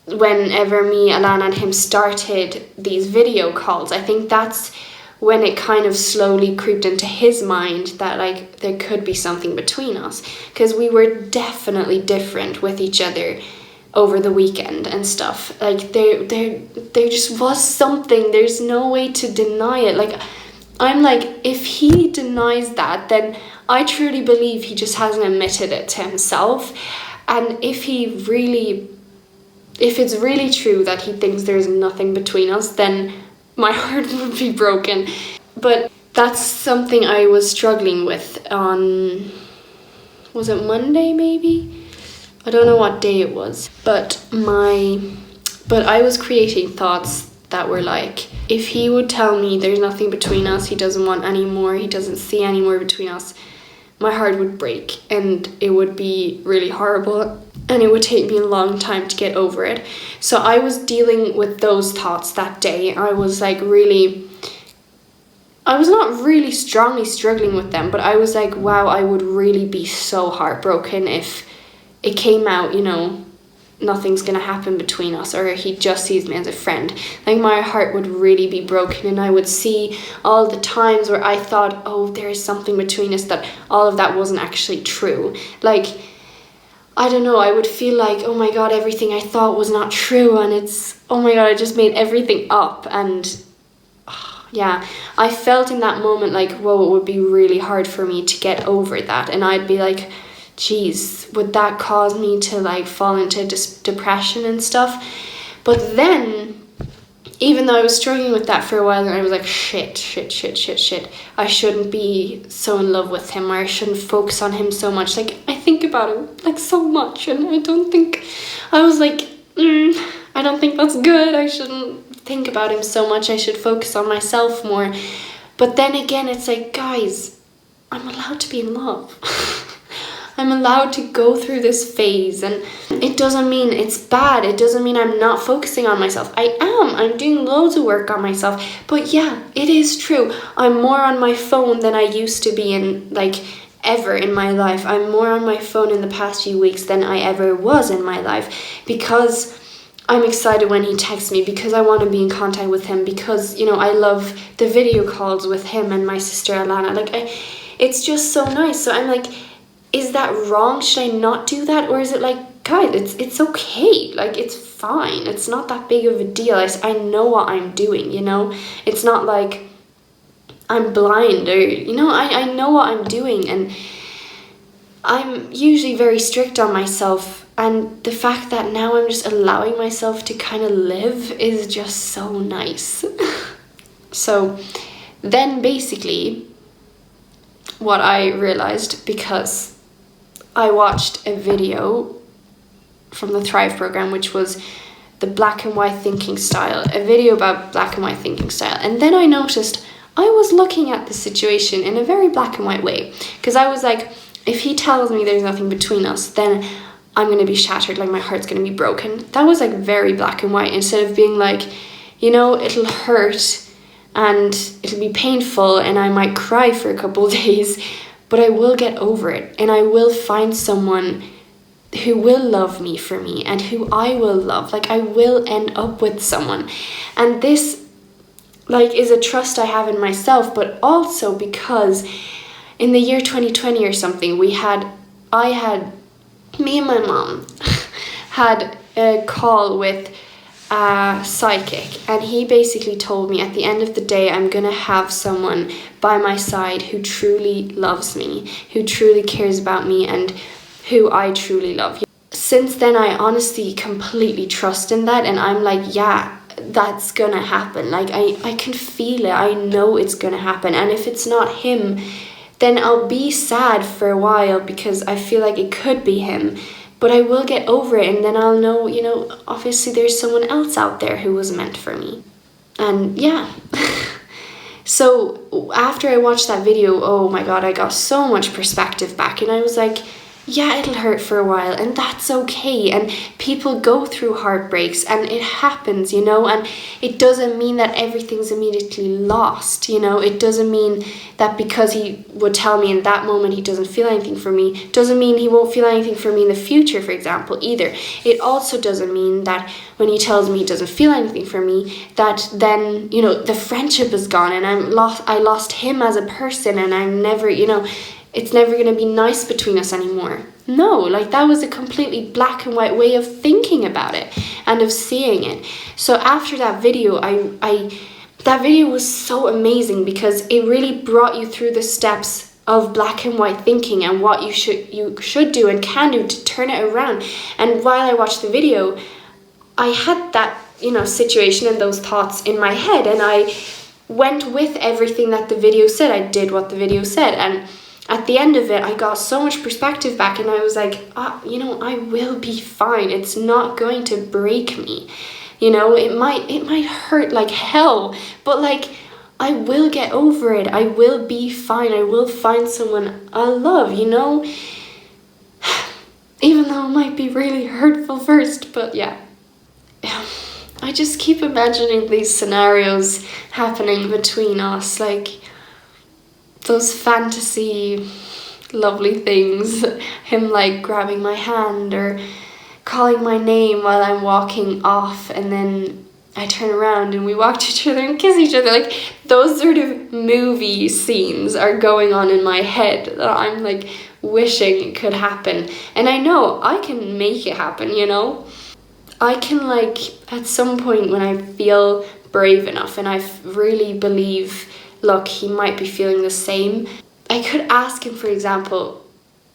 whenever me, Alana, and him started these video calls. I think that's when it kind of slowly creeped into his mind that like there could be something between us, because we were definitely different with each other over the weekend and stuff. Like there just was something. There's no way to deny it. Like, I'm like, if he denies that, then I truly believe he just hasn't admitted it to himself. And if it's really true that he thinks there's nothing between us, then my heart would be broken. But that's something I was struggling with on, was it Monday maybe? I don't know what day it was. But I was creating thoughts that were like, if he would tell me there's nothing between us, he doesn't want any more, he doesn't see any more between us, my heart would break and it would be really horrible. And it would take me a long time to get over it. So I was dealing with those thoughts that day. I was like I was not really strongly struggling with them, but I was like, wow, I would really be so heartbroken if it came out, you know, nothing's gonna happen between us, or he just sees me as a friend. Like, my heart would really be broken, and I would see all the times where I thought, oh, there is something between us, that all of that wasn't actually true. Like, I don't know, I would feel like, oh my god, everything I thought was not true, and it's, oh my god, I just made everything up. And yeah, I felt in that moment like, whoa, it would be really hard for me to get over that. And I'd be like, geez, would that cause me to like fall into depression and stuff? But then, even though I was struggling with that for a while, and I was like, shit, I shouldn't be so in love with him, or I shouldn't focus on him so much. Like, I think about him like so much, and I was like, I don't think that's good. I shouldn't think about him so much. I should focus on myself more. But then again, it's like, guys, I'm allowed to be in love. I'm allowed to go through this phase, and it doesn't mean it's bad. It doesn't mean I'm not focusing on myself. I'm doing loads of work on myself. But yeah, it is true. I'm more on my phone than I used to be in, like, ever in my life. I'm more on my phone in the past few weeks than I ever was in my life, because I'm excited when he texts me, because I want to be in contact with him, because, you know, I love the video calls with him and my sister Alana. Like, it's just so nice. So I'm like, is that wrong? Should I not do that? Or is it like, God, it's okay. Like, it's fine. It's not that big of a deal. I know what I'm doing, you know? It's not like I'm blind, or, you know, I know what I'm doing. And I'm usually very strict on myself. And the fact that now I'm just allowing myself to kind of live is just so nice. So then basically what I realized, because I watched a video from the Thrive program, which was the black and white thinking style, a video about black and white thinking style. And then I noticed I was looking at the situation in a very black and white way, because I was like, if he tells me there's nothing between us, then I'm going to be shattered, like my heart's going to be broken. That was like very black and white, instead of being like, you know, it'll hurt and it'll be painful and I might cry for a couple of days, but I will get over it, and I will find someone who will love me for me and who I will love. Like, I will end up with someone. And this, like, is a trust I have in myself, but also because in the year 2020 or something, me and my mom had a call with a psychic, and he basically told me, at the end of the day, I'm gonna have someone by my side who truly loves me, who truly cares about me, and who I truly love. Since then, I honestly completely trust in that, and I'm like, yeah, that's gonna happen. Like I can feel it. I know it's gonna happen. And if it's not him, then I'll be sad for a while because I feel like it could be him. But I will get over it, and then I'll know, you know, obviously there's someone else out there who was meant for me. And yeah. So after I watched that video, oh my god, I got so much perspective back, and I was like, yeah, it'll hurt for a while, and that's okay. And people go through heartbreaks, and it happens, you know, and it doesn't mean that everything's immediately lost, you know. It doesn't mean that because he would tell me in that moment he doesn't feel anything for me, doesn't mean he won't feel anything for me in the future, for example, either. It also doesn't mean that when he tells me he doesn't feel anything for me, that then, you know, the friendship is gone, and I lost him as a person, and I'm never, you know, it's never going to be nice between us anymore. No, like that was a completely black and white way of thinking about it and of seeing it. So after that video, that video was so amazing because it really brought you through the steps of black and white thinking and what you should do and can do to turn it around. And while I watched the video, I had that, you know, situation and those thoughts in my head, and I went with everything that the video said. I did what the video said, and at the end of it, I got so much perspective back, and I was like, you know, I will be fine. It's not going to break me. You know, it might hurt like hell, but like, I will get over it. I will be fine. I will find someone I love, you know? Even though it might be really hurtful first, but yeah. I just keep imagining these scenarios happening between us, like those fantasy lovely things, him like grabbing my hand or calling my name while I'm walking off, and then I turn around and we walk to each other and kiss each other. Like those sort of movie scenes are going on in my head that I'm like wishing could happen, and I know I can make it happen, you know. I can, like, at some point when I feel brave enough and I really believe, look, he might be feeling the same, I could ask him, for example,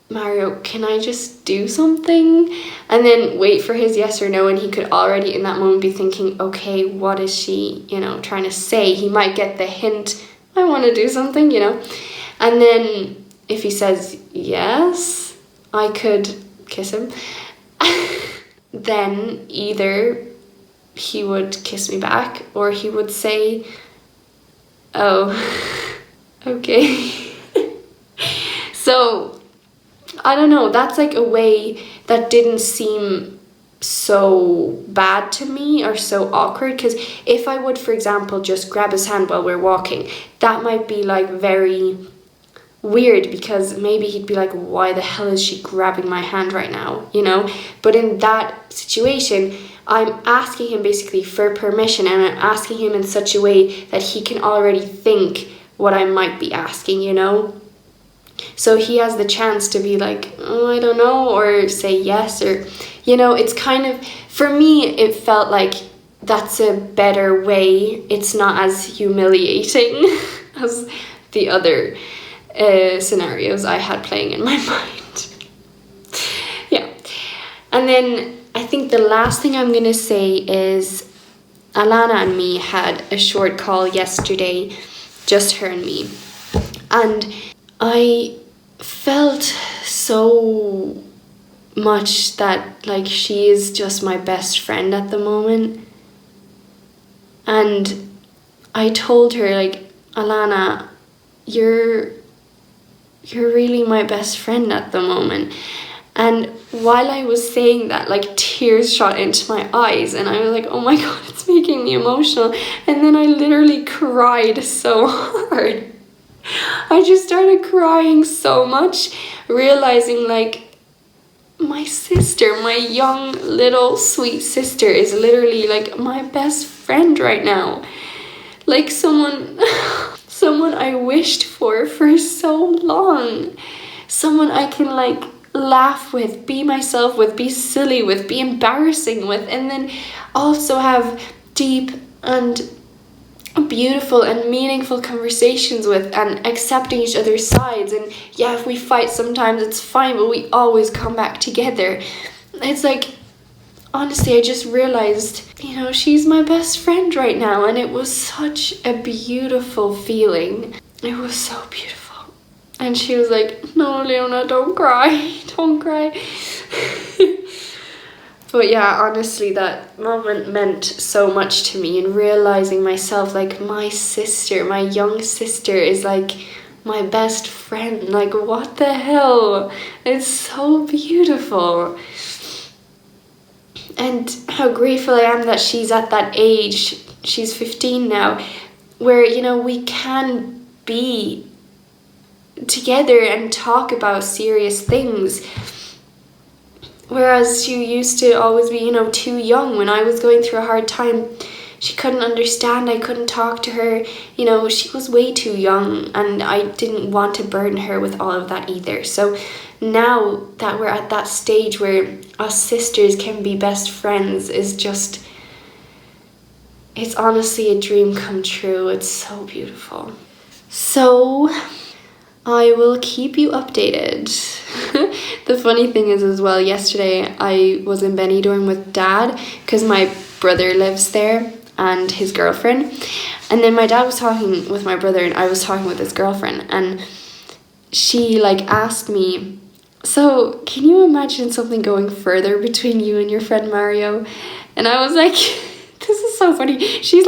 Mario, can I just do something? And then wait for his yes or no, and he could already in that moment be thinking, okay, what is she, you know, trying to say? He might get the hint, I want to do something, you know. And then if he says yes, I could kiss him. Then either he would kiss me back or he would say, oh, okay. So, I don't know, that's like a way that didn't seem so bad to me or so awkward, because if I would, for example, just grab his hand while we're walking, that might be like very weird, because maybe he'd be like, why the hell is she grabbing my hand right now, you know? But in that situation, I'm asking him basically for permission, and I'm asking him in such a way that he can already think what I might be asking, you know? So he has the chance to be like, oh, I don't know, or say yes, or, you know, it's kind of, for me, it felt like that's a better way. It's not as humiliating as the other scenarios I had playing in my mind. Yeah. And then I think the last thing I'm gonna say is Alana and me had a short call yesterday, just her and me, and I felt so much that like she is just my best friend at the moment. And I told her, like, Alana, you're really my best friend at the moment. And while I was saying that, like, tears shot into my eyes, and I was like, oh my god, it's making me emotional. And then I literally cried so hard. I just started crying so much, realizing like my sister, my young little sweet sister, is literally like my best friend right now. Like someone I wished for so long. Someone I can like laugh with, be myself with, be silly with, be embarrassing with, and then also have deep and beautiful and meaningful conversations with, and accepting each other's sides. And yeah, if we fight sometimes, it's fine, but we always come back together. It's like, honestly, I just realized, she's my best friend right now, and it was such a beautiful feeling. It was so beautiful. And she was like, no, Leona, don't cry, don't cry. But yeah, honestly, that moment meant so much to me, and realizing myself, like, my sister, my young sister is like my best friend. Like, what the hell? It's so beautiful. And how grateful I am that she's at that age, she's 15 now, where, we can be together and talk about serious things. Whereas she used to always be, too young. When I was going through a hard time, she couldn't understand. I couldn't talk to her. She was way too young, and I didn't want to burden her with all of that either. So now that we're at that stage where us sisters can be best friends is just, it's honestly a dream come true. It's so beautiful. So I will keep you updated. The funny thing is as well, yesterday I was in Benidorm with Dad because my brother lives there and his girlfriend. And then my dad was talking with my brother and I was talking with his girlfriend, and she asked me, so can you imagine something going further between you and your friend Mario? And I was like, this is so funny. She's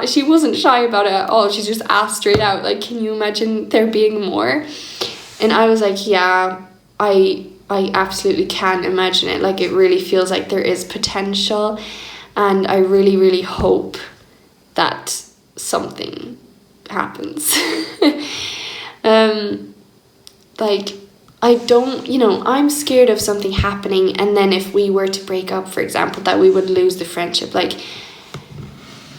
she wasn't shy about it at all. She just asked straight out, can you imagine there being more? And I was like, yeah, I absolutely can imagine it. It really feels like there is potential, and I really, really hope that something happens. I don't, I'm scared of something happening, and then if we were to break up, for example, that we would lose the friendship.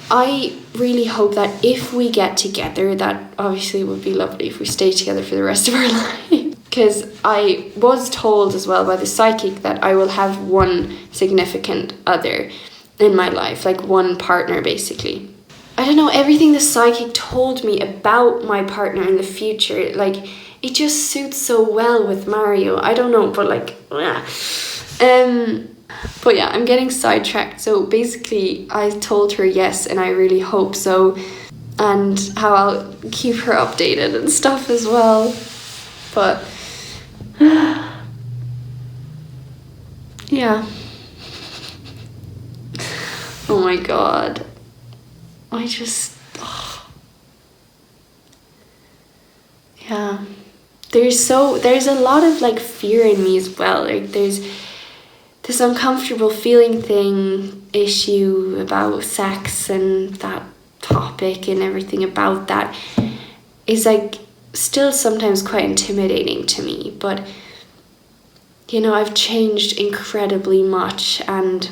I really hope that if we get together, that obviously it would be lovely if we stay together for the rest of our life. Because I was told as well by the psychic that I will have one significant other in my life, one partner basically. I don't know, everything the psychic told me about my partner in the future, it just suits so well with Mario. I don't know, but But yeah, I'm getting sidetracked. So basically, I told her yes, and I really hope so. And how I'll keep her updated and stuff as well. But yeah. Oh my god. Yeah. There's a lot of fear in me as well. There's this uncomfortable feeling issue about sex, and that topic and everything about that is still sometimes quite intimidating to me. But I've changed incredibly much, and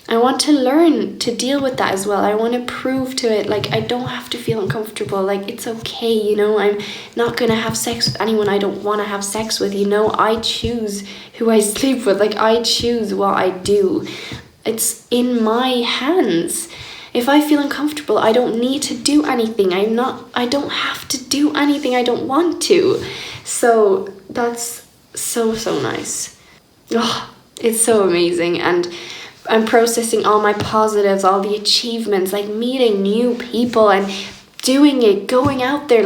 I want to learn to deal with that as well. I want to prove to it, I don't have to feel uncomfortable. It's okay, I'm not going to have sex with anyone I don't want to have sex with, I choose who I sleep with. I choose what I do. It's in my hands. If I feel uncomfortable, I don't need to do anything. I don't have to do anything I don't want to. So that's so nice. Oh, it's so amazing. And I'm processing all my positives, all the achievements, meeting new people and doing it, going out there,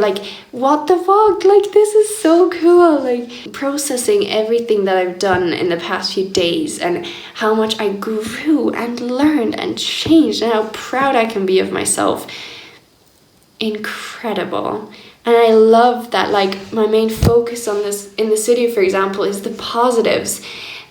what the fuck, this is so cool, processing everything that I've done in the past few days and how much I grew and learned and changed and how proud I can be of myself. Incredible. And I love that, my main focus on this in this video, for example, is the positives.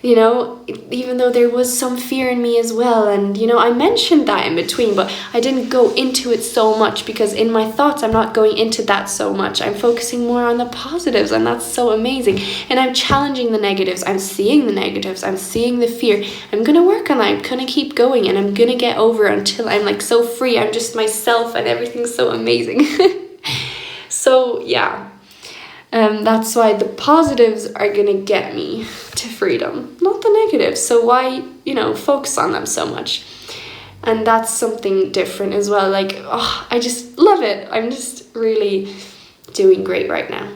Even though there was some fear in me as well, and I mentioned that in between, but I didn't go into it so much because in my thoughts I'm not going into that so much. I'm focusing more on the positives, and that's so amazing. And I'm challenging the negatives. I'm seeing the negatives. I'm seeing the fear. I'm gonna work on that. I'm gonna keep going, and I'm gonna get over until I'm so free. I'm just myself, and everything's so amazing. So yeah. That's why the positives are gonna get me to freedom, not the negatives. So why, focus on them so much? And that's something different as well. I just love it. I'm just really doing great right now.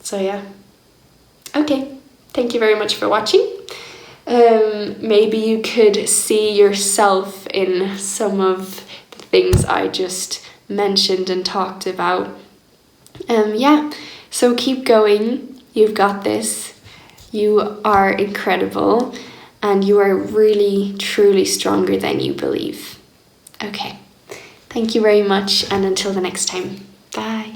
So yeah. Okay. Thank you very much for watching. Maybe you could see yourself in some of the things I just mentioned and talked about. Yeah, so keep going. You've got this. You are incredible, and you are really, truly stronger than you believe. Okay, thank you very much, and until the next time, bye.